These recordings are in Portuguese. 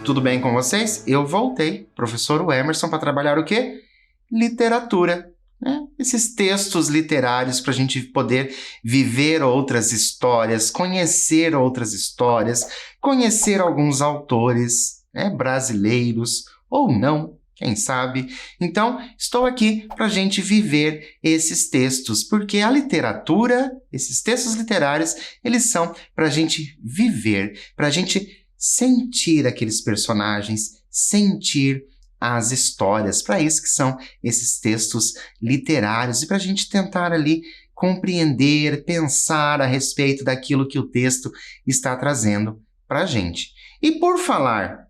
Tudo bem com vocês? Eu voltei, professor Emerson, para trabalhar o quê? Literatura. Né? Esses textos literários para a gente poder viver outras histórias, conhecer alguns autores, né, brasileiros ou não, quem sabe. Então, estou aqui para a gente viver esses textos, porque a literatura, esses textos literários, eles são para a gente viver, para a gente sentir aqueles personagens, sentir as histórias. Para isso que são esses textos literários e para a gente tentar ali compreender, pensar a respeito daquilo que o texto está trazendo para a gente. E por falar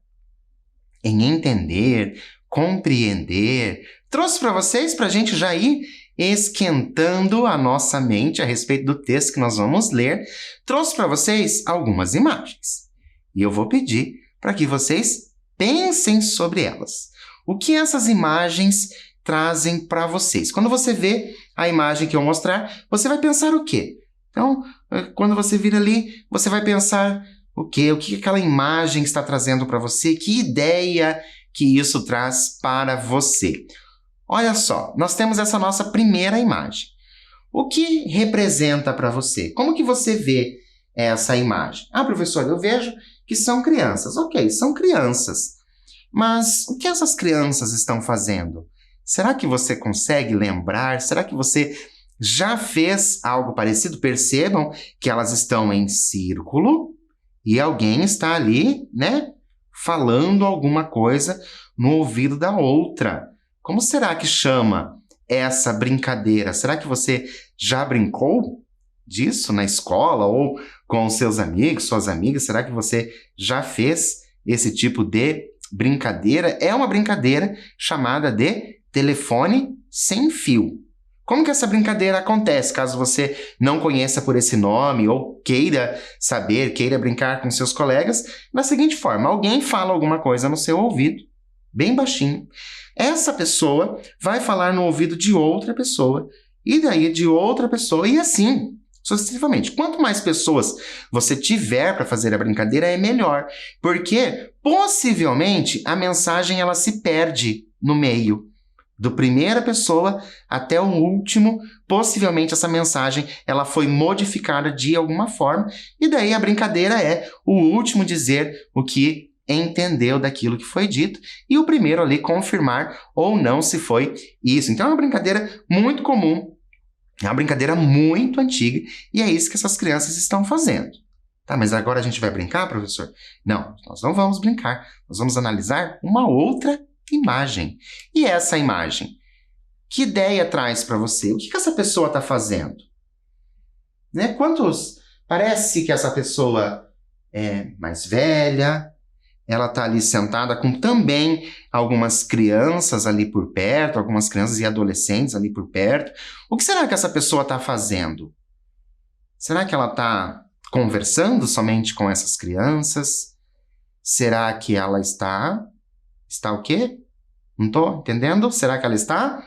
em entender, compreender, trouxe para vocês para a gente já ir esquentando a nossa mente a respeito do texto que nós vamos ler, trouxe para vocês algumas imagens. E eu vou pedir para que vocês pensem sobre elas. O que essas imagens trazem para vocês? Quando você vê a imagem que eu mostrar, você vai pensar o quê? Então, quando você vir ali, você vai pensar o quê? O que aquela imagem está trazendo para você? Que ideia que isso traz para você? Olha só, nós temos essa nossa primeira imagem. O que representa para você? Como que você vê essa imagem? Ah, professor, eu vejo que são crianças. Ok, são crianças. Mas o que essas crianças estão fazendo? Será que você consegue lembrar? Será que você já fez algo parecido? Percebam que elas estão em círculo e alguém está ali, né, falando alguma coisa no ouvido da outra. Como será que chama essa brincadeira? Será que você já brincou disso na escola ou com seus amigos, suas amigas? Será que você já fez esse tipo de brincadeira? É uma brincadeira chamada de telefone sem fio. Como que essa brincadeira acontece? Caso você não conheça por esse nome ou queira saber, queira brincar com seus colegas, da seguinte forma: alguém fala alguma coisa no seu ouvido, bem baixinho. Essa pessoa vai falar no ouvido de outra pessoa, e daí de outra pessoa, e assim sucessivamente. Quanto mais pessoas você tiver para fazer a brincadeira, é melhor, porque possivelmente a mensagem ela se perde no meio. Do primeira pessoa até o último, possivelmente essa mensagem ela foi modificada de alguma forma, e daí a brincadeira é o último dizer o que entendeu daquilo que foi dito, e o primeiro ali confirmar ou não se foi isso. Então é uma brincadeira muito comum, é uma brincadeira muito antiga, e é isso que essas crianças estão fazendo. Tá, mas agora a gente vai brincar, professor? Não, nós não vamos brincar. Nós vamos analisar uma outra imagem. E essa imagem, que ideia traz para você? O que essa pessoa está fazendo? Né? Parece que essa pessoa é mais velha, ela está ali sentada com também algumas crianças ali por perto, algumas crianças e adolescentes ali por perto. O que será que essa pessoa está fazendo? Será que ela está conversando somente com essas crianças? Será que ela está o quê? Não estou entendendo. Será que ela está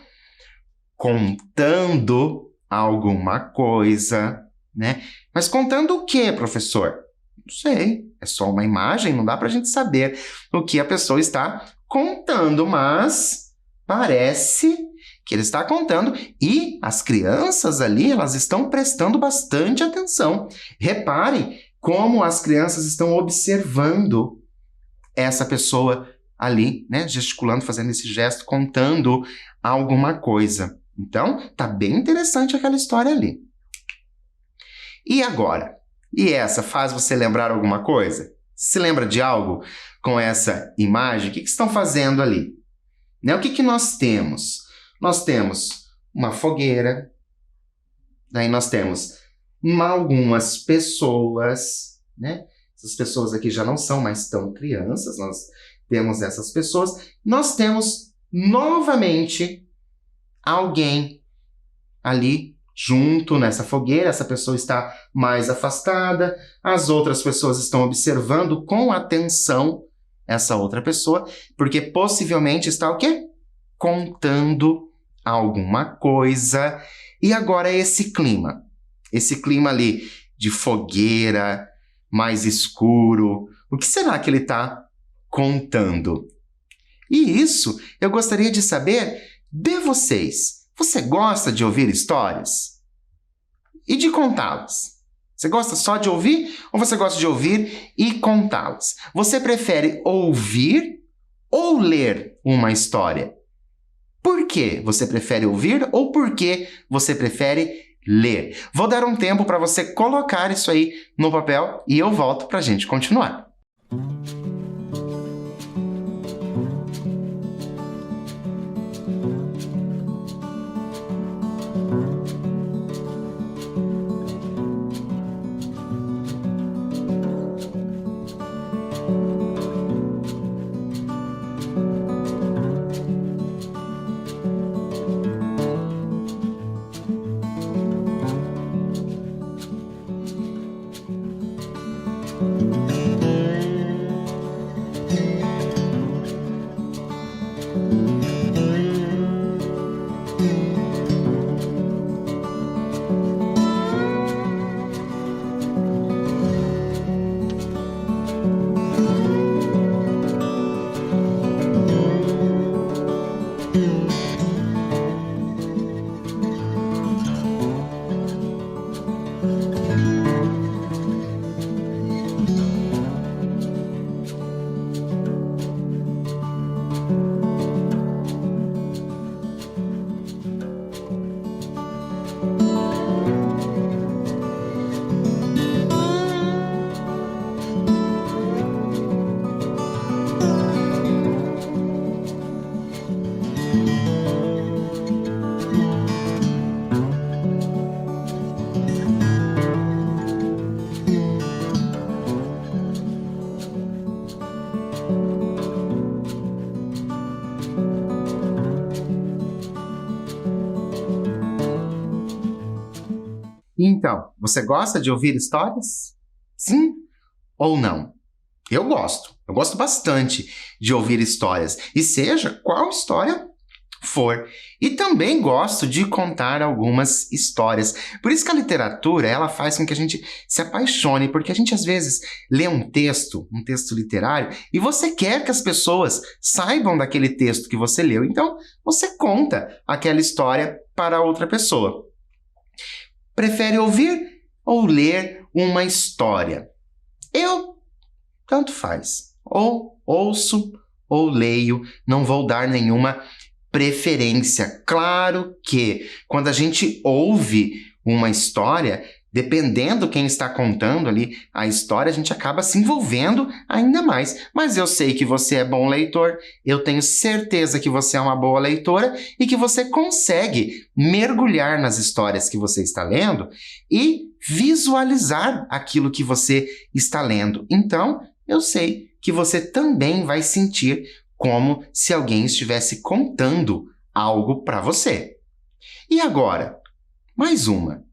contando alguma coisa, né? Mas contando o quê, professor? Não sei, é só uma imagem, não dá para a gente saber o que a pessoa está contando, mas parece que ele está contando e as crianças ali, elas estão prestando bastante atenção. Reparem como as crianças estão observando essa pessoa ali, né, gesticulando, fazendo esse gesto, contando alguma coisa. Então, tá bem interessante aquela história ali. E agora? E essa faz você lembrar alguma coisa? Se lembra de algo com essa imagem? O que estão fazendo ali? Né? O que nós temos? Nós temos uma fogueira, daí nós temos algumas pessoas, né? Essas pessoas aqui já não são mais tão crianças, nós temos essas pessoas. Nós temos novamente alguém ali junto nessa fogueira, essa pessoa está mais afastada, as outras pessoas estão observando com atenção essa outra pessoa, porque possivelmente está o quê? Contando alguma coisa. E agora esse clima ali de fogueira, mais escuro, o que será que ele está contando. E isso eu gostaria de saber de vocês. Você gosta de ouvir histórias? E de contá-las? Você gosta só de ouvir ou você gosta de ouvir e contá-las? Você prefere ouvir ou ler uma história? Por que você prefere ouvir ou por que você prefere ler? Vou dar um tempo para você colocar isso aí no papel e eu volto para a gente continuar. Então, você gosta de ouvir histórias? Sim ou não? Eu gosto. Eu gosto bastante de ouvir histórias. E seja qual história for. E também gosto de contar algumas histórias. Por isso que a literatura, ela faz com que a gente se apaixone, porque a gente às vezes lê um texto literário, e você quer que as pessoas saibam daquele texto que você leu. Então, você conta aquela história para outra pessoa. Prefere ouvir ou ler uma história? Eu, tanto faz. Ou ouço ou leio, não vou dar nenhuma preferência. Claro que quando a gente ouve uma história, dependendo quem está contando ali a história, a gente acaba se envolvendo ainda mais. Mas eu sei que você é bom leitor, eu tenho certeza que você é uma boa leitora e que você consegue mergulhar nas histórias que você está lendo e visualizar aquilo que você está lendo. Então, eu sei que você também vai sentir como se alguém estivesse contando algo para você. E agora, mais uma.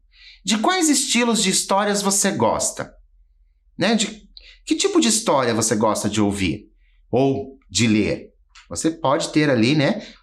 De quais estilos de histórias você gosta? Que tipo de história você gosta de ouvir? Ou de ler? Você pode ter ali,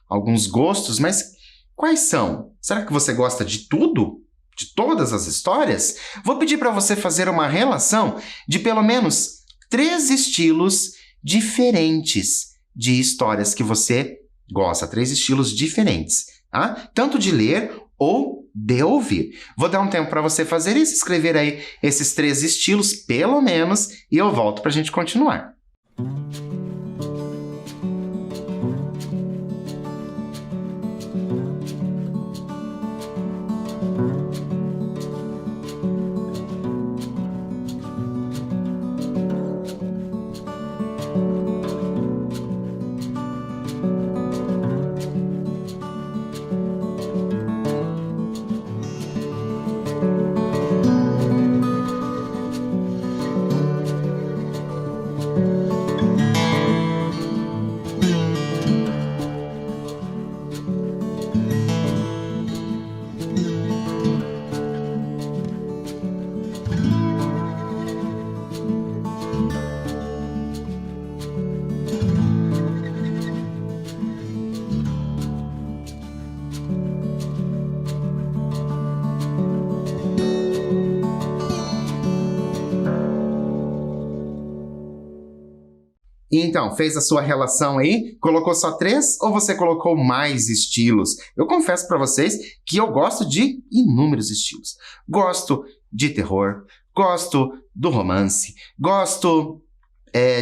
alguns gostos, mas quais são? Será que você gosta de tudo? De todas as histórias? Vou pedir para você fazer uma relação de pelo menos 3 estilos diferentes de histórias que você gosta. 3 estilos diferentes, tá? Tanto de ler ou de ouvir. Vou dar um tempo para você fazer isso, escrever aí esses 3 estilos, pelo menos, e eu volto para a gente continuar. Então, fez a sua relação aí? Colocou só 3 ou você colocou mais estilos? Eu confesso para vocês que eu gosto de inúmeros estilos. Gosto de terror, gosto do romance, gosto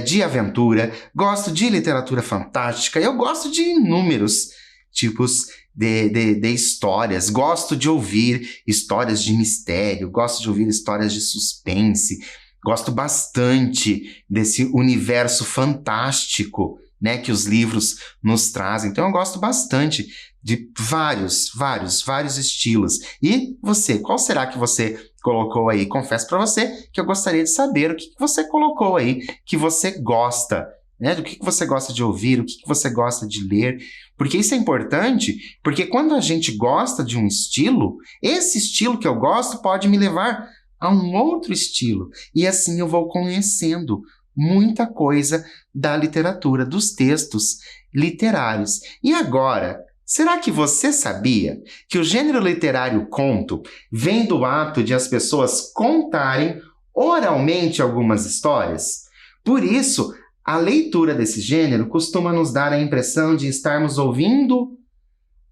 de aventura, gosto de literatura fantástica, eu gosto de inúmeros tipos de histórias, gosto de ouvir histórias de mistério, gosto de ouvir histórias de suspense, gosto bastante desse universo fantástico, né, que os livros nos trazem. Então eu gosto bastante de vários estilos. E você, qual será que você colocou aí? Confesso para você que eu gostaria de saber o que você colocou aí, que você gosta, né? Do que você gosta de ouvir, o que você gosta de ler. Porque isso é importante, porque quando a gente gosta de um estilo, esse estilo que eu gosto pode me levar a um outro estilo. E assim eu vou conhecendo muita coisa da literatura, dos textos literários. E agora, será que você sabia que o gênero literário conto vem do ato de as pessoas contarem oralmente algumas histórias? Por isso, a leitura desse gênero costuma nos dar a impressão de estarmos ouvindo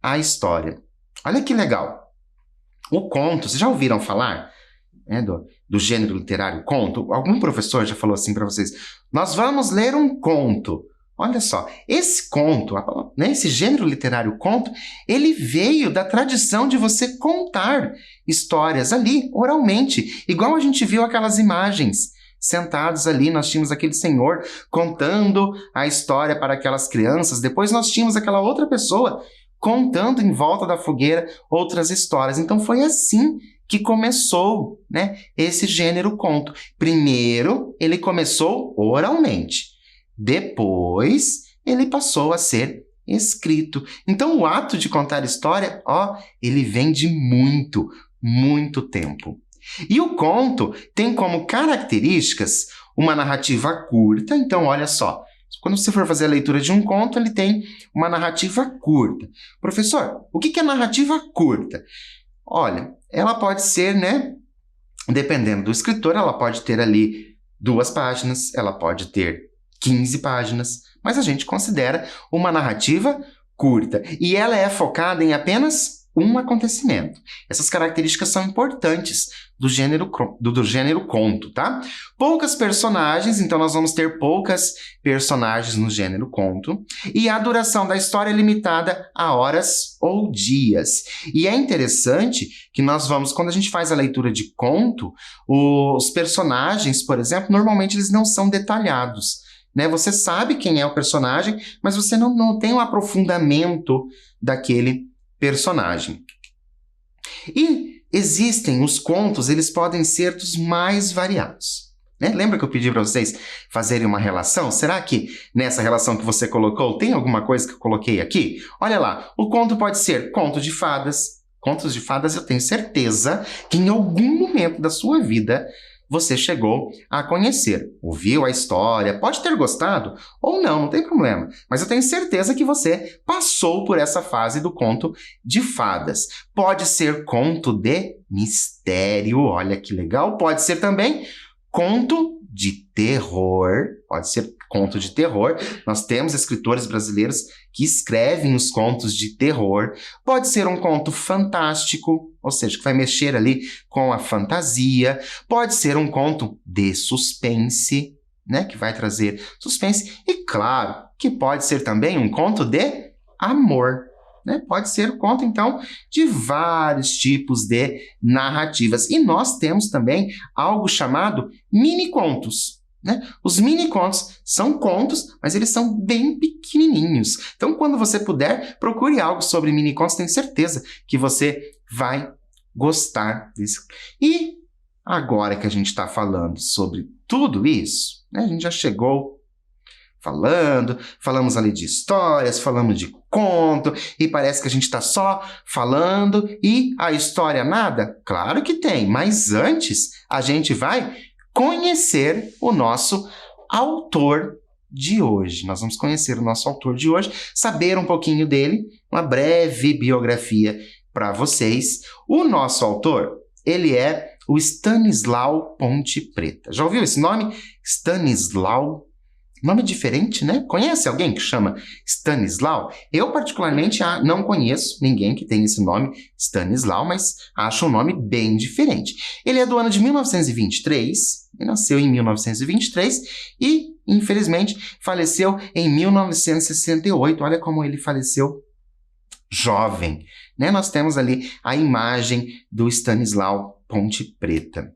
a história. Olha que legal! O conto, vocês já ouviram falar, né, do gênero literário conto? Algum professor já falou assim para vocês? Nós vamos ler um conto. Olha só, esse conto, né, esse gênero literário conto, ele veio da tradição de você contar histórias ali, oralmente. Igual a gente viu aquelas imagens. Sentados ali, nós tínhamos aquele senhor contando a história para aquelas crianças. Depois nós tínhamos aquela outra pessoa contando em volta da fogueira outras histórias. Então foi assim que começou, né, esse gênero conto. Primeiro, ele começou oralmente. Depois, ele passou a ser escrito. Então, o ato de contar história, ele vem de muito tempo. E o conto tem como características uma narrativa curta. Então, olha só, quando você for fazer a leitura de um conto, ele tem uma narrativa curta. Professor, o que é narrativa curta? Olha, ela pode ser, né, dependendo do escritor, ela pode ter ali 2 páginas, ela pode ter 15 páginas, mas a gente considera uma narrativa curta. E ela é focada em apenas um acontecimento. Essas características são importantes do gênero conto, tá? Poucas personagens, então nós vamos ter poucas personagens no gênero conto, e a duração da história é limitada a horas ou dias. E é interessante que nós vamos, quando a gente faz a leitura de conto, os personagens, por exemplo, normalmente eles não são detalhados, né? Você sabe quem é o personagem, mas você não tem um aprofundamento daquele personagem. E existem os contos, eles podem ser dos mais variados, né? Lembra que eu pedi para vocês fazerem uma relação? Será que nessa relação que você colocou tem alguma coisa que eu coloquei aqui? Olha lá, o conto pode ser conto de fadas. Contos de fadas eu tenho certeza que em algum momento da sua vida você chegou a conhecer, ouviu a história, pode ter gostado ou não tem problema. Mas eu tenho certeza que você passou por essa fase do conto de fadas. Pode ser conto de mistério, olha que legal. Pode ser também conto de terror, pode ser conto de terror. Nós temos escritores brasileiros que escrevem os contos de terror. Pode ser um conto fantástico, ou seja, que vai mexer ali com a fantasia. Pode ser um conto de suspense, né, que vai trazer suspense. E claro, que pode ser também um conto de amor, né? Pode ser um conto, então, de vários tipos de narrativas. E nós temos também algo chamado mini-contos, né? Os mini-contos são contos, mas eles são bem pequenininhos. Então, quando você puder, procure algo sobre mini-contos, tenho certeza que você vai gostar disso. E agora que a gente está falando sobre tudo isso, né? A gente já chegou falamos ali de histórias, falamos de conto, e parece que a gente está só falando e a história nada? Claro que tem, mas antes a gente vai conhecer o nosso autor de hoje. Nós vamos conhecer o nosso autor de hoje, saber um pouquinho dele, uma breve biografia para vocês. O nosso autor, ele é o Stanislau Ponte Preta. Já ouviu esse nome? Stanislau Nome diferente, né? Conhece alguém que chama Stanislau? Eu, particularmente, não conheço ninguém que tenha esse nome, Stanislau, mas acho um nome bem diferente. Ele é do ano de 1923, ele nasceu em 1923 e, infelizmente, faleceu em 1968. Olha como ele faleceu jovem, né? Nós temos ali a imagem do Stanislau Ponte Preta.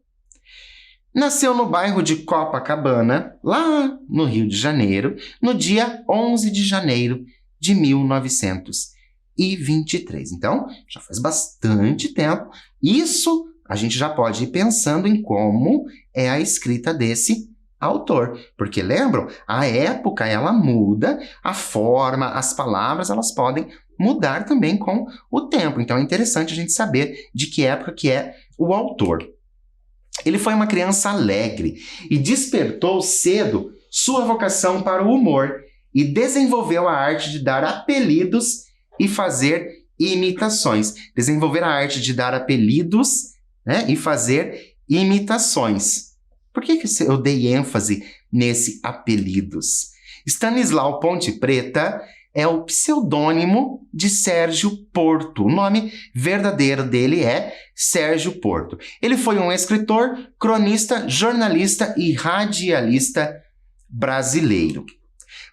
Nasceu no bairro de Copacabana, lá no Rio de Janeiro, no dia 11 de janeiro de 1923. Então, já faz bastante tempo. Isso a gente já pode ir pensando em como é a escrita desse autor. Porque, lembram? A época, ela muda, a forma, as palavras, elas podem mudar também com o tempo. Então, é interessante a gente saber de que época que é o autor. Ele foi uma criança alegre e despertou cedo sua vocação para o humor e desenvolveu a arte de dar apelidos e fazer imitações. Desenvolver a arte de dar apelidos, né, e fazer imitações. Por que eu dei ênfase nesse apelidos? Stanislau Ponte Preta é o pseudônimo de Sérgio Porto. O nome verdadeiro dele é Sérgio Porto. Ele foi um escritor, cronista, jornalista e radialista brasileiro.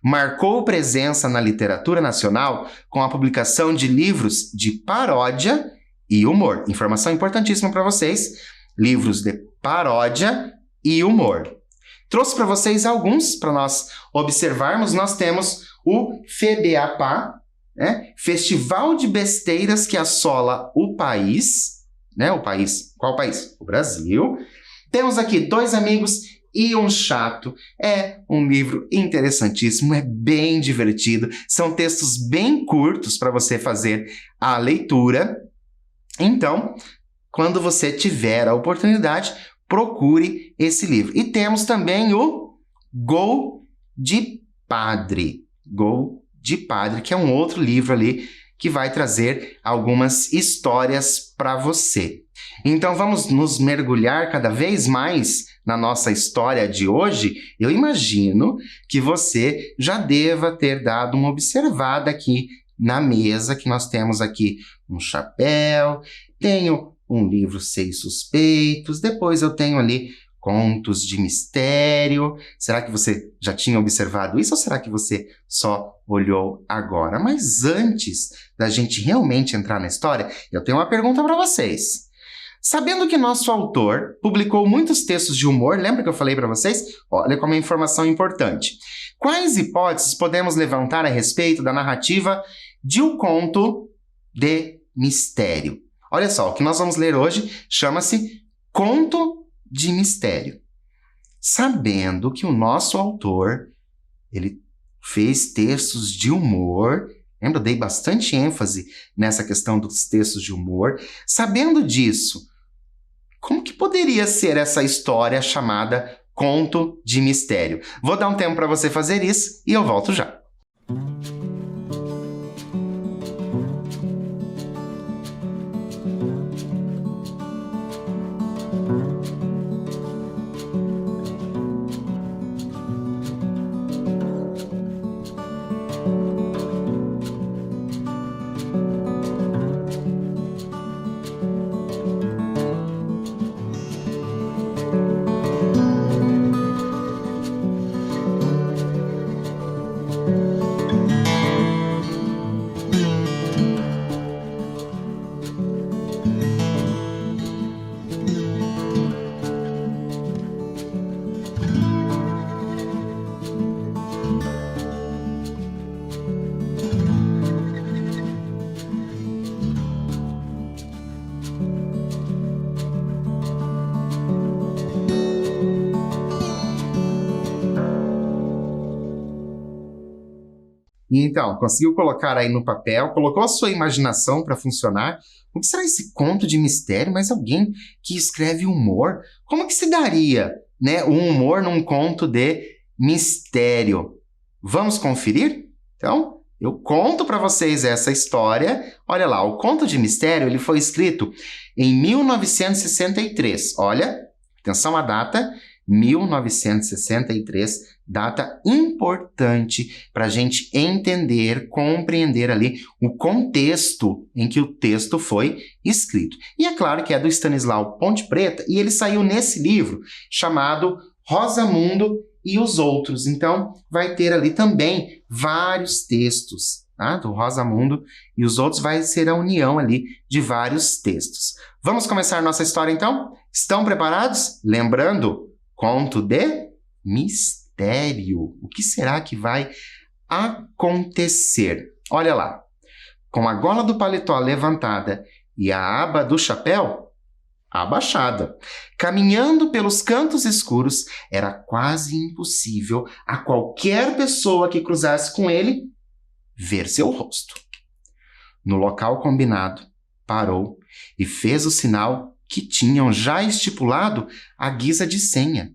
Marcou presença na literatura nacional com a publicação de livros de paródia e humor. Informação importantíssima para vocês. Livros de paródia e humor. Trouxe para vocês alguns para nós observarmos. Nós temos o FEBEAPA, né? Festival de Besteiras que Assola o País, né? O país, qual país? O Brasil. Temos aqui Dois Amigos e um Chato. É um livro interessantíssimo, é bem divertido. São textos bem curtos para você fazer a leitura. Então, quando você tiver a oportunidade, procure esse livro. E temos também o Gol de Padre. Gol de Padre, que é um outro livro ali que vai trazer algumas histórias para você. Então vamos nos mergulhar cada vez mais na nossa história de hoje. Eu imagino que você já deva ter dado uma observada aqui na mesa, que nós temos aqui um chapéu, tenho um livro Seis Suspeitos, depois eu tenho ali Contos de Mistério. Será que você já tinha observado isso ou será que você só olhou agora? Mas antes da gente realmente entrar na história, eu tenho uma pergunta para vocês. Sabendo que nosso autor publicou muitos textos de humor, lembra que eu falei para vocês? Olha como é informação importante. Quais hipóteses podemos levantar a respeito da narrativa de O Conto de Mistério? Olha só, o que nós vamos ler hoje chama-se Conto de Mistério. Sabendo que o nosso autor, ele fez textos de humor, lembra, eu dei bastante ênfase nessa questão dos textos de humor. Sabendo disso, como que poderia ser essa história chamada Conto de Mistério? Vou dar um tempo para você fazer isso e eu volto já. Então, conseguiu colocar aí no papel, colocou a sua imaginação para funcionar. O que será esse conto de mistério? Mas alguém que escreve humor? Como que se daria, né, um humor num conto de mistério? Vamos conferir? Então, eu conto para vocês essa história. Olha lá, o Conto de Mistério ele foi escrito em 1963. Olha, atenção à data, 1963, Data importante para a gente entender, compreender ali o contexto em que o texto foi escrito. E é claro que é do Stanislau Ponte Preta e ele saiu nesse livro chamado Rosamundo e os Outros. Então, vai ter ali também vários textos, tá? Do Rosamundo e os Outros vai ser a união ali de vários textos. Vamos começar nossa história então? Estão preparados? Lembrando, conto de mistério. O que será que vai acontecer? Olha lá. Com a gola do paletó levantada e a aba do chapéu abaixada, caminhando pelos cantos escuros, era quase impossível a qualquer pessoa que cruzasse com ele ver seu rosto. No local combinado, parou e fez o sinal que tinham já estipulado à guisa de senha.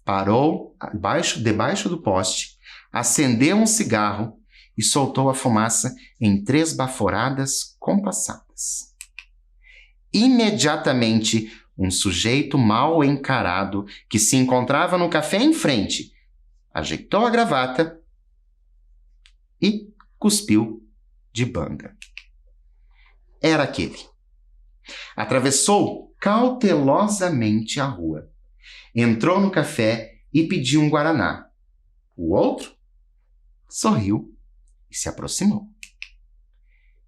Parou debaixo do poste, acendeu um cigarro e soltou a fumaça em 3 baforadas compassadas. Imediatamente, um sujeito mal encarado que se encontrava no café em frente ajeitou a gravata e cuspiu de banga. Era aquele. Atravessou cautelosamente a rua. Entrou no café e pediu um guaraná. O outro sorriu e se aproximou.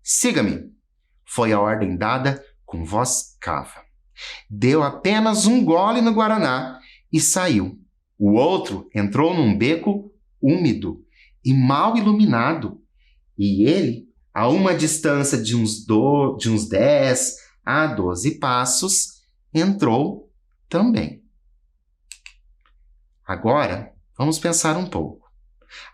Siga-me, foi a ordem dada com voz cava. Deu apenas um gole no guaraná e saiu. O outro entrou num beco úmido e mal iluminado, e ele, a uma distância de uns 10 a 12 passos, entrou também. Agora, vamos pensar um pouco.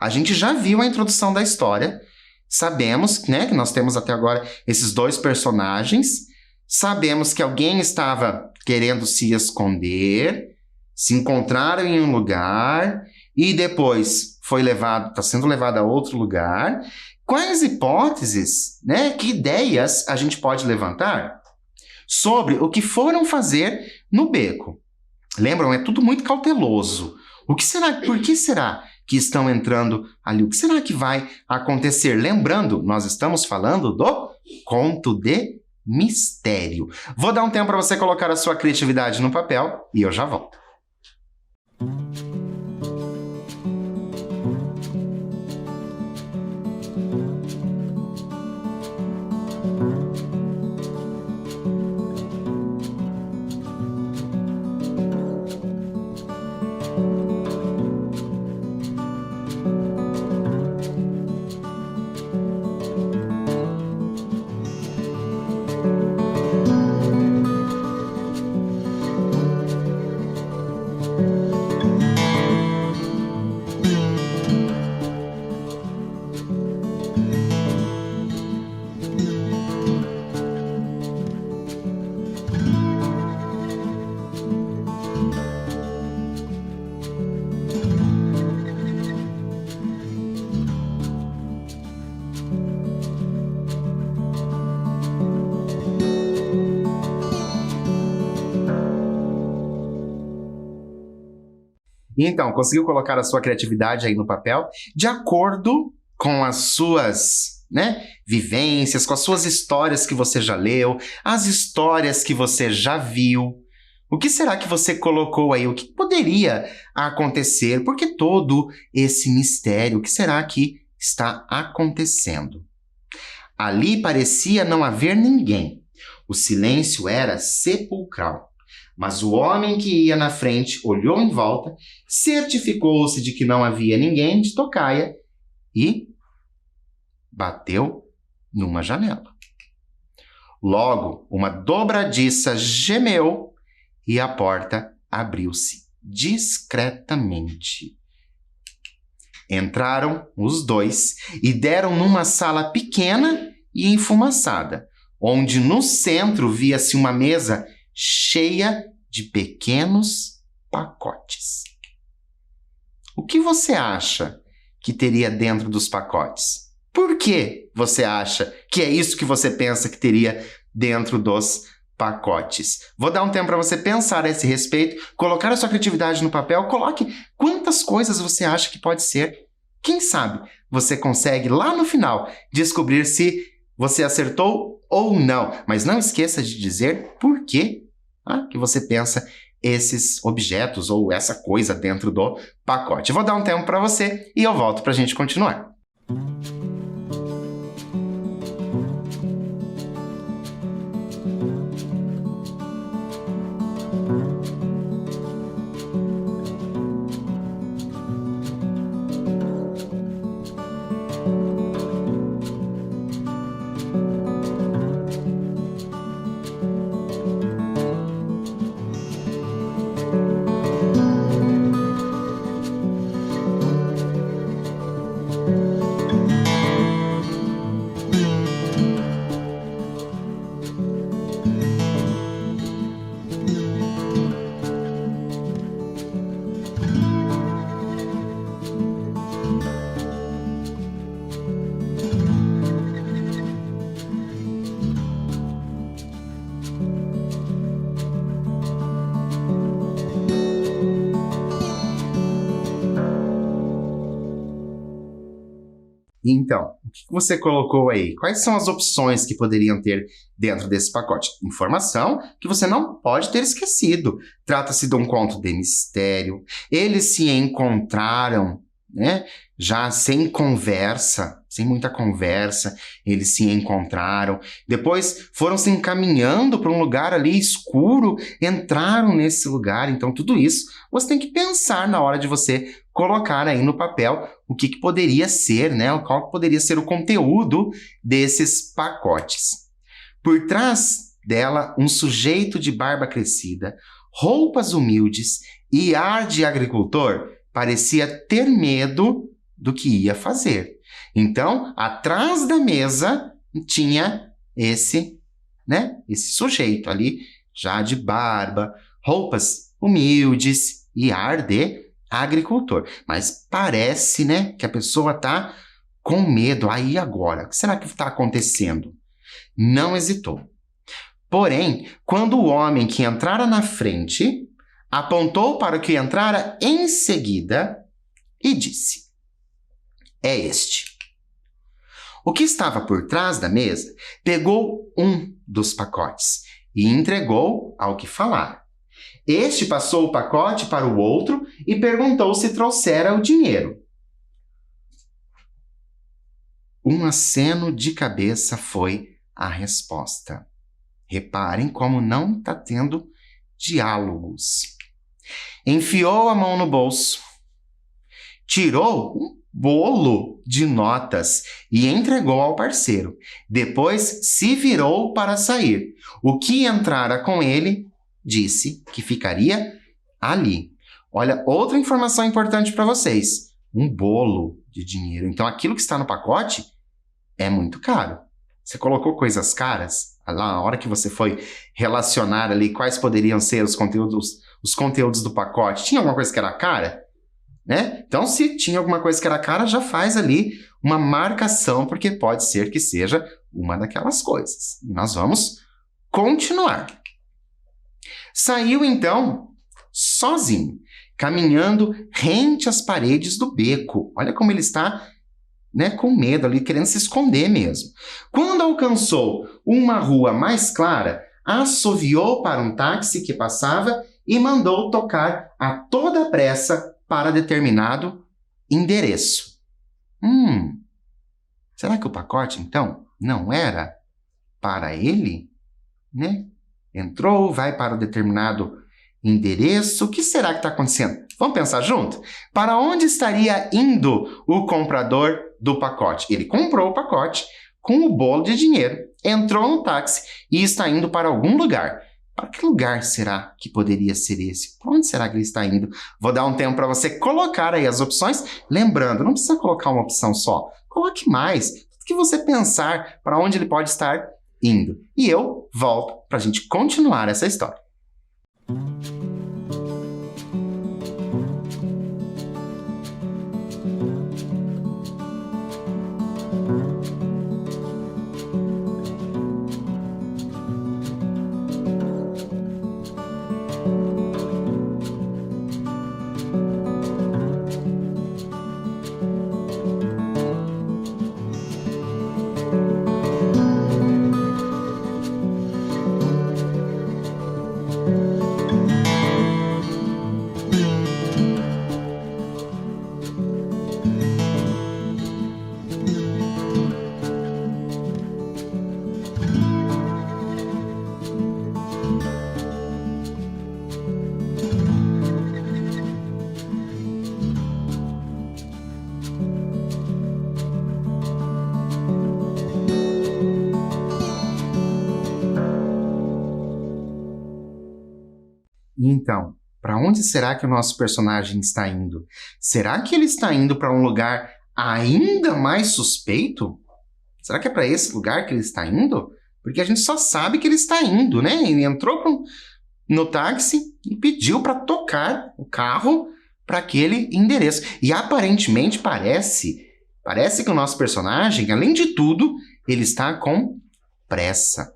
A gente já viu a introdução da história, sabemos, né, que nós temos até agora esses 2 personagens, sabemos que alguém estava querendo se esconder, se encontraram em um lugar e depois está sendo levado a outro lugar. Quais hipóteses, né, que ideias a gente pode levantar sobre o que foram fazer no beco? Lembram, é tudo muito cauteloso. Por que será que estão entrando ali? O que será que vai acontecer? Lembrando, nós estamos falando do conto de mistério. Vou dar um tempo para você colocar a sua criatividade no papel e eu já volto. Então, conseguiu colocar a sua criatividade aí no papel de acordo com as suas, né, vivências, com as suas histórias que você já leu, as histórias que você já viu. O que será que você colocou aí? O que poderia acontecer? Por que todo esse mistério? O que será que está acontecendo? Ali parecia não haver ninguém. O silêncio era sepulcral. Mas o homem que ia na frente olhou em volta, certificou-se de que não havia ninguém de tocaia e bateu numa janela. Logo, uma dobradiça gemeu e a porta abriu-se discretamente. Entraram os 2 e deram numa sala pequena e enfumaçada, onde no centro via-se uma mesa cheia de pequenos pacotes. O que você acha que teria dentro dos pacotes? Por que você acha que é isso que você pensa que teria dentro dos pacotes. Vou dar um tempo para você pensar a esse respeito, colocar a sua criatividade no papel, coloque quantas coisas você acha que pode ser. Quem sabe você consegue lá no final descobrir se você acertou ou não. Mas não esqueça de dizer por que você pensa esses objetos ou essa coisa dentro do pacote. Vou dar um tempo para você e eu volto para a gente continuar. Então, o que você colocou aí? Quais são as opções que poderiam ter dentro desse pacote? Informação que você não pode ter esquecido. Trata-se de um conto de mistério. Eles se encontraram, né? Já sem conversa, sem muita conversa, eles se encontraram. Depois foram se encaminhando para um lugar ali escuro, entraram nesse lugar. Então, tudo isso você tem que pensar na hora de você colocar aí no papel o que poderia ser, né? Qual poderia ser o conteúdo desses pacotes. Por trás dela, um sujeito de barba crescida, roupas humildes e ar de agricultor parecia ter medo do que ia fazer. Então, atrás da mesa tinha esse sujeito ali, já de barba, roupas humildes e ar de agricultor. Mas parece, né, que a pessoa está com medo. Aí agora, o que será que está acontecendo? Não hesitou. Porém, quando o homem que entrara na frente apontou para o que entrara em seguida e disse: é este. O que estava por trás da mesa pegou um dos pacotes e entregou ao que falara. Este passou o pacote para o outro e perguntou se trouxera o dinheiro. Um aceno de cabeça foi a resposta. Reparem como não está tendo diálogos. Enfiou a mão no bolso, tirou um bolo de notas e entregou ao parceiro. Depois se virou para sair. O que entrara com ele disse que ficaria ali. Olha, outra informação importante para vocês. Um bolo de dinheiro. Então, aquilo que está no pacote é muito caro. Você colocou coisas caras? Lá, na hora que você foi relacionar ali quais poderiam ser os conteúdos do pacote, tinha alguma coisa que era cara? Né? Então, se tinha alguma coisa que era cara, já faz ali uma marcação, porque pode ser que seja uma daquelas coisas. E nós vamos continuar. Saiu, então, sozinho, caminhando rente às paredes do beco. Olha como ele está, né, com medo ali, querendo se esconder mesmo. Quando alcançou uma rua mais clara, assoviou para um táxi que passava e mandou tocar a toda pressa para determinado endereço. Será que o pacote, então, não era para ele? Né? Entrou, vai para o determinado endereço. O que será que está acontecendo? Vamos pensar junto? Para onde estaria indo o comprador do pacote? Ele comprou o pacote com o bolo de dinheiro, entrou no táxi e está indo para algum lugar. Para que lugar será que poderia ser esse? Para onde será que ele está indo? Vou dar um tempo para você colocar aí as opções. Lembrando, não precisa colocar uma opção só. Coloque mais. Tudo que você pensar para onde ele pode estar indo. E eu volto para a gente continuar essa história. então, para onde será que o nosso personagem está indo? Será que ele está indo para um lugar ainda mais suspeito? Será que é para esse lugar que ele está indo? Porque a gente só sabe que ele está indo, né? Ele entrou no táxi e pediu para tocar o carro para aquele endereço. E aparentemente parece que o nosso personagem, além de tudo, ele está com pressa.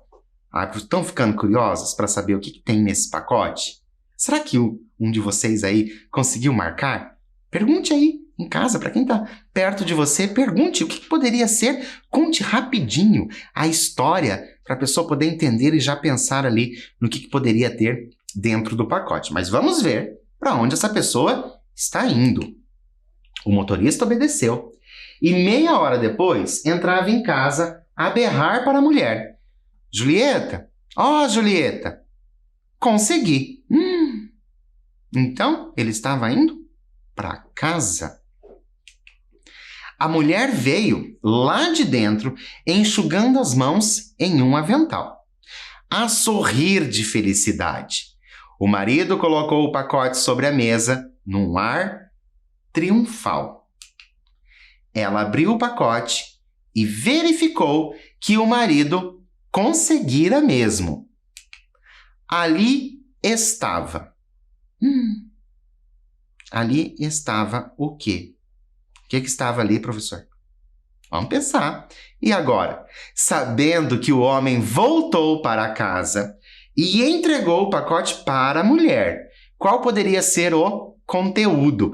Estão ficando curiosos para saber o que tem nesse pacote? Será que um de vocês aí conseguiu marcar? Pergunte aí em casa, para quem está perto de você, pergunte o que poderia ser. Conte rapidinho a história para a pessoa poder entender e já pensar ali no que poderia ter dentro do pacote. Mas vamos ver para onde essa pessoa está indo. O motorista obedeceu e meia hora depois entrava em casa a berrar para a mulher. Julieta, Julieta, consegui. Então ele estava indo para casa. A mulher veio lá de dentro, enxugando as mãos em um avental, a sorrir de felicidade. O marido colocou o pacote sobre a mesa, num ar triunfal. Ela abriu o pacote e verificou que o marido conseguira mesmo. Ali estava. Ali estava o quê? O que estava ali, professor? Vamos pensar. E agora? Sabendo que o homem voltou para casa e entregou o pacote para a mulher, qual poderia ser o conteúdo?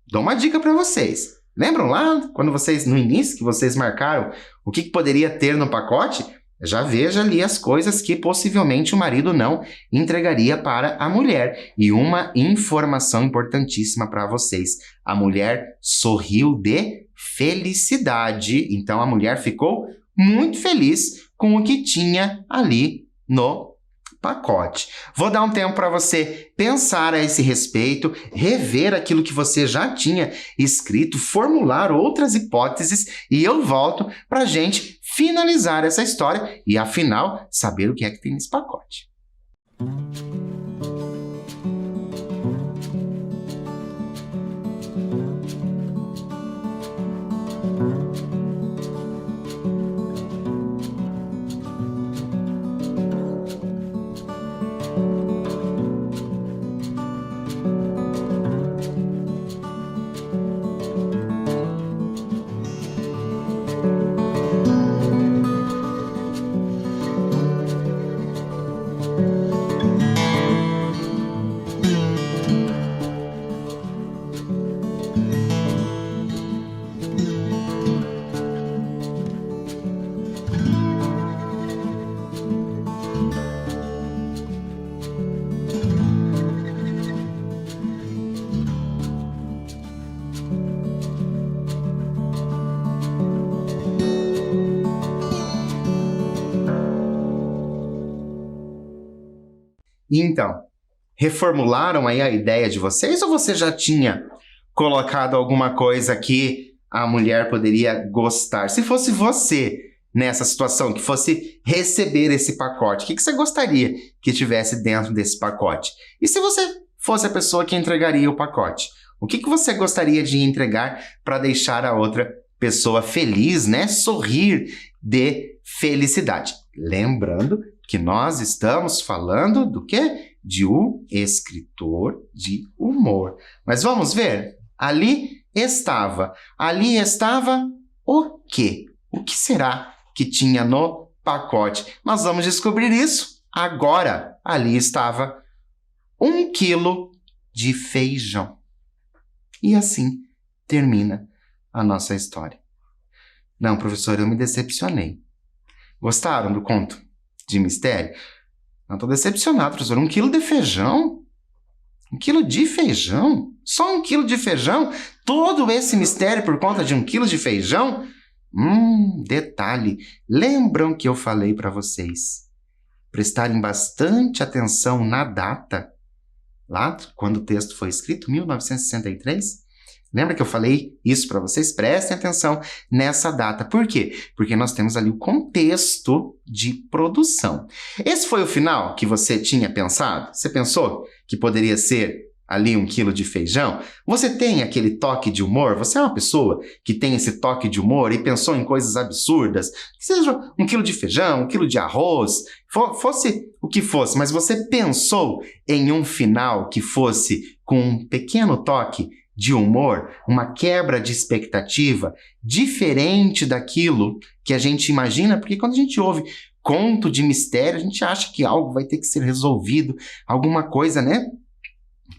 Dou uma dica para vocês. Lembram lá, quando vocês, no início, que vocês marcaram o que poderia ter no pacote? Já veja ali as coisas que possivelmente o marido não entregaria para a mulher. E uma informação importantíssima para vocês. A mulher sorriu de felicidade. Então a mulher ficou muito feliz com o que tinha ali no pacote. Vou dar um tempo para você pensar a esse respeito, rever aquilo que você já tinha escrito, formular outras hipóteses e eu volto para a gente finalizar essa história e, afinal, saber o que é que tem nesse pacote. Então, reformularam aí a ideia de vocês ou você já tinha colocado alguma coisa que a mulher poderia gostar? Se fosse você nessa situação, que fosse receber esse pacote, o que você gostaria que tivesse dentro desse pacote? E se você fosse a pessoa que entregaria o pacote, o que você gostaria de entregar para deixar a outra pessoa feliz, né? Sorrir de felicidade. Lembrando que nós estamos falando do quê? De um escritor de humor. Mas vamos ver? Ali estava o quê? O que será que tinha no pacote? Nós vamos descobrir isso agora. Ali estava 1 quilo de feijão. E assim termina a nossa história. Não, professor, eu me decepcionei. Gostaram do conto de mistério? Não, estou decepcionado, professor. 1 quilo de feijão? 1 quilo de feijão? Só 1 quilo de feijão? Todo esse mistério por conta de 1 quilo de feijão? Detalhe. Lembram que eu falei para vocês prestarem bastante atenção na data? Lá, quando o texto foi escrito, 1963? Lembra que eu falei isso para vocês? Prestem atenção nessa data. Por quê? Porque nós temos ali o contexto de produção. Esse foi o final que você tinha pensado? Você pensou que poderia ser ali 1 quilo de feijão? Você tem aquele toque de humor? Você é uma pessoa que tem esse toque de humor e pensou em coisas absurdas? Que seja 1 quilo de feijão, 1 quilo de arroz, fosse o que fosse, mas você pensou em um final que fosse com um pequeno toque de humor, uma quebra de expectativa, diferente daquilo que a gente imagina, porque quando a gente ouve conto de mistério, a gente acha que algo vai ter que ser resolvido, alguma coisa, né?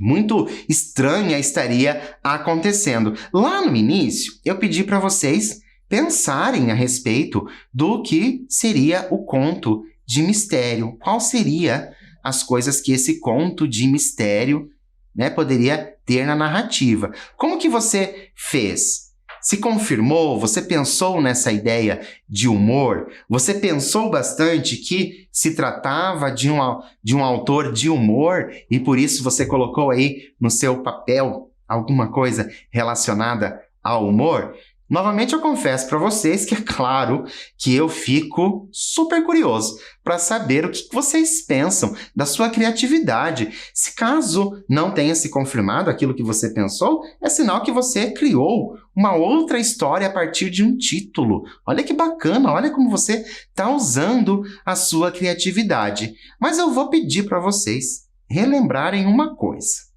Muito estranha estaria acontecendo. Lá no início, eu pedi para vocês pensarem a respeito do que seria o conto de mistério. Qual seria as coisas que esse conto de mistério, né, poderia ter na narrativa? Como que você fez? Se confirmou? Você pensou nessa ideia de humor? Você pensou bastante que se tratava de um autor de humor e por isso você colocou aí no seu papel alguma coisa relacionada ao humor? Novamente eu confesso para vocês que é claro que eu fico super curioso para saber o que vocês pensam da sua criatividade. Se caso não tenha se confirmado aquilo que você pensou, é sinal que você criou uma outra história a partir de um título. Olha que bacana, olha como você está usando a sua criatividade. Mas eu vou pedir para vocês relembrarem uma coisa.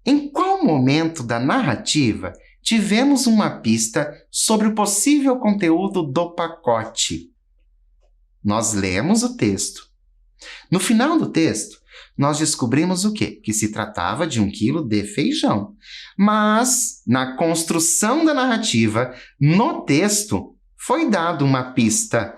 Em qual momento da narrativa tivemos uma pista sobre o possível conteúdo do pacote? Nós lemos o texto. No final do texto, nós descobrimos o quê? Que se tratava de 1 quilo de feijão. Mas, na construção da narrativa, no texto, foi dado uma pista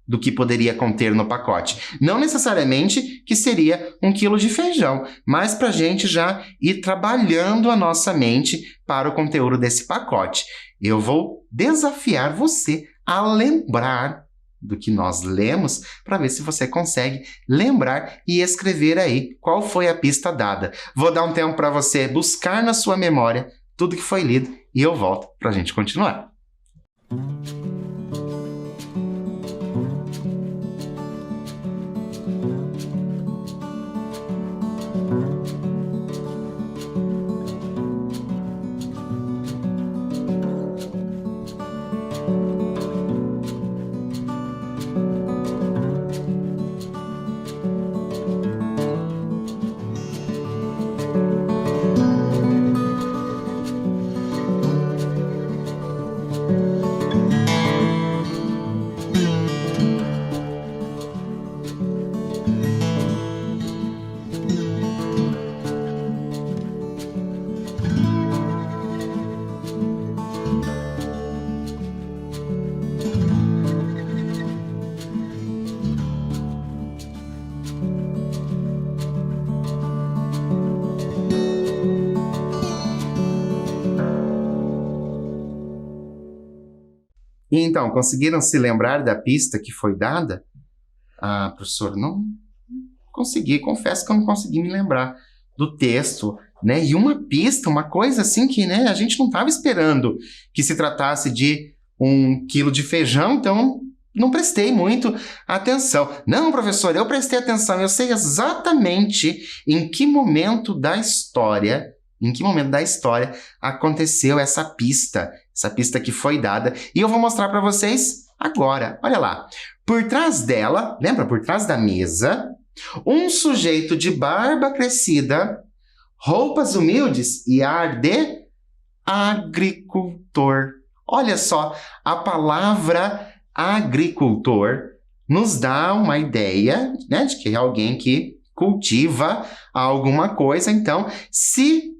do que poderia conter no pacote. Não necessariamente que seria 1 quilo de feijão, mas para a gente já ir trabalhando a nossa mente para o conteúdo desse pacote. Eu vou desafiar você a lembrar do que nós lemos para ver se você consegue lembrar e escrever aí qual foi a pista dada. Vou dar um tempo para você buscar na sua memória tudo que foi lido e eu volto para a gente continuar. E então, conseguiram se lembrar da pista que foi dada? Ah, professor, não consegui, confesso que eu não consegui me lembrar do texto, né? E uma pista, uma coisa assim que, né, a gente não estava esperando que se tratasse de 1 quilo de feijão, então não prestei muito atenção. Não, professor, eu prestei atenção, eu sei exatamente em que momento da história aconteceu essa pista que foi dada, e eu vou mostrar para vocês agora. Olha lá. Por trás dela, lembra? Por trás da mesa, um sujeito de barba crescida, roupas humildes e ar de agricultor. Olha só, a palavra agricultor nos dá uma ideia, né, de que é alguém que cultiva alguma coisa. Então, se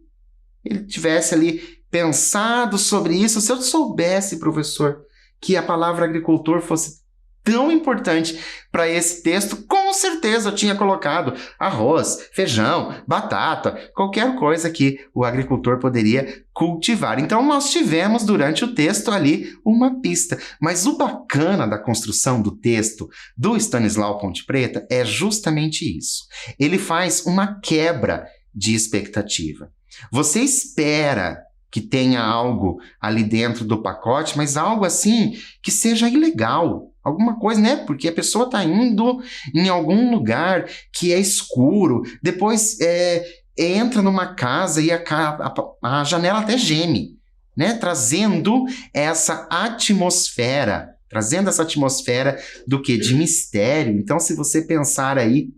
ele tivesse ali pensado sobre isso, se eu soubesse, professor, que a palavra agricultor fosse tão importante para esse texto, com certeza eu tinha colocado arroz, feijão, batata, qualquer coisa que o agricultor poderia cultivar. Então nós tivemos durante o texto ali uma pista. Mas o bacana da construção do texto do Stanislau Ponte Preta é justamente isso. Ele faz uma quebra de expectativa. Você espera que tenha algo ali dentro do pacote, mas algo assim que seja ilegal. Alguma coisa, né? Porque a pessoa está indo em algum lugar que é escuro, depois entra numa casa e a janela até geme, né? Trazendo essa atmosfera do quê? De mistério. Então, se você pensar aí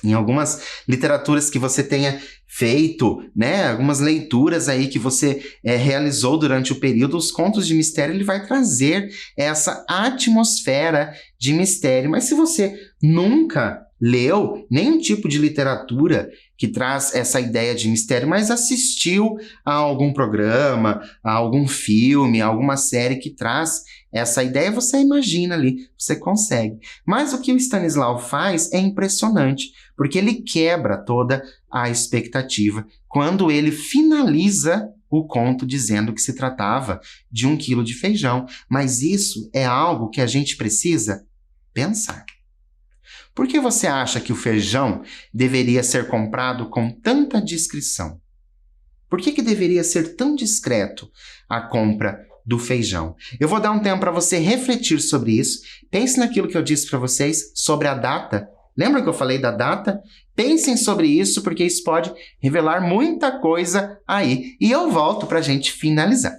em algumas literaturas que você tenha feito, né, algumas leituras aí que você realizou durante o período, os contos de mistério, ele vai trazer essa atmosfera de mistério. Mas se você nunca leu nenhum tipo de literatura que traz essa ideia de mistério, mas assistiu a algum programa, a algum filme, a alguma série que traz essa ideia, você imagina ali, você consegue. Mas o que o Stanislau faz é impressionante, porque ele quebra toda a expectativa quando ele finaliza o conto dizendo que se tratava de 1 quilo de feijão. Mas isso é algo que a gente precisa pensar. Por que você acha que o feijão deveria ser comprado com tanta discrição? Por que deveria ser tão discreto a compra do feijão? Eu vou dar um tempo para você refletir sobre isso. Pense naquilo que eu disse para vocês sobre a data. Lembra que eu falei da data? Pensem sobre isso, porque isso pode revelar muita coisa aí. E eu volto para a gente finalizar.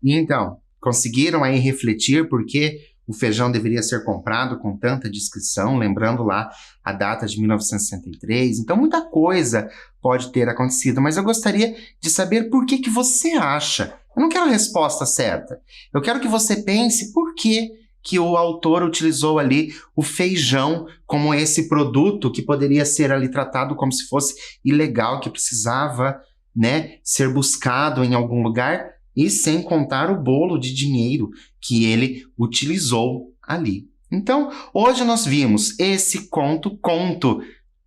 E então, conseguiram aí refletir por que o feijão deveria ser comprado com tanta discrição, lembrando lá a data de 1963. Então, muita coisa pode ter acontecido, mas eu gostaria de saber por que você acha. Eu não quero a resposta certa. Eu quero que você pense por que o autor utilizou ali o feijão como esse produto que poderia ser ali tratado como se fosse ilegal, que precisava, né, ser buscado em algum lugar. E sem contar o bolo de dinheiro que ele utilizou ali. Então, hoje nós vimos esse conto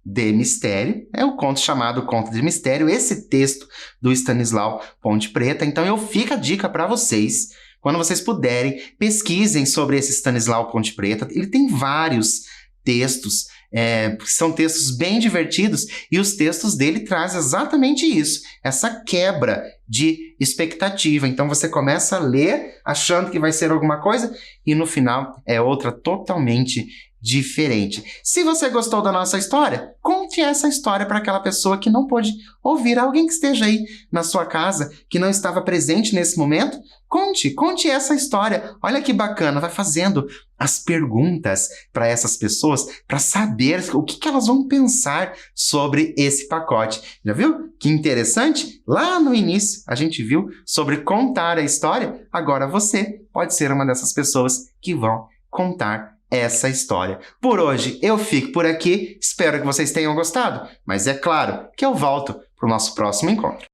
de mistério, é o conto chamado Conto de Mistério, esse texto do Stanislau Ponte Preta. Então, eu fico a dica para vocês, quando vocês puderem, pesquisem sobre esse Stanislau Ponte Preta. Ele tem vários textos, são textos bem divertidos, e os textos dele trazem exatamente isso, essa quebra de expectativa. Então você começa a ler achando que vai ser alguma coisa e no final é outra totalmente diferente. Se você gostou da nossa história, conte essa história para aquela pessoa que não pôde ouvir, alguém que esteja aí na sua casa, que não estava presente nesse momento. Conte essa história. Olha que bacana, vai fazendo as perguntas para essas pessoas para saber o que elas vão pensar sobre esse pacote. Já viu? Que interessante? Lá no início a gente viu sobre contar a história. Agora você pode ser uma dessas pessoas que vão contar essa história. Por hoje eu fico por aqui. Espero que vocês tenham gostado. Mas é claro que eu volto para o nosso próximo encontro.